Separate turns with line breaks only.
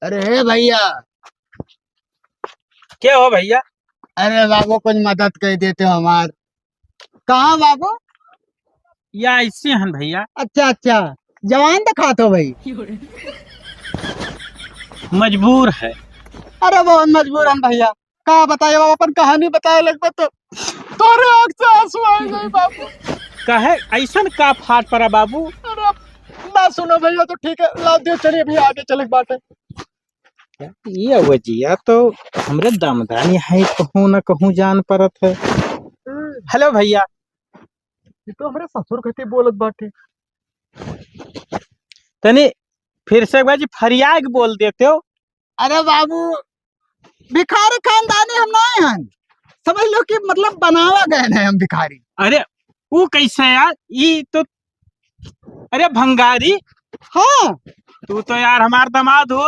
अरे हे भैया।
क्या हो भैया?
अरे बाबू कुछ मदद कर देते हो हमार। कहाँ बाबू?
या ऐसे हैं भैया,
अच्छा अच्छा। जवान दिखाते हो भाई।
मजबूर है।
अरे बहुत मजबूर हम भैया। कहा बताइए बाबू, अपन कहानी बताए लगभग तो तोरे आँख से आंसू आ गए बाबू।
कहे ऐसा का फाट पड़ा बाबू?
अरे अब ना सुनो भैया तो ठीक है, लाओ दियो, चलिए भैया आगे चले बात है।
ये वजिया तो हमरे दमदानी है, कहूँ न कहूँ जान पड़त है। हेलो भैया।
ये तो हमारे ससुर कहते बोलत बाटे।
तनी फिर से एक बार जी फरियाग बोल देते हो।
अरे बाबू, भिखारी खानदानी हम नहीं हैं। समझ लो कि मतलब बनावा गए हैं हम भिखारी।
अरे वो कैसे यार, ये तो अरे भंगारी,
हाँ।
तू तो यार हमार दामाद हो।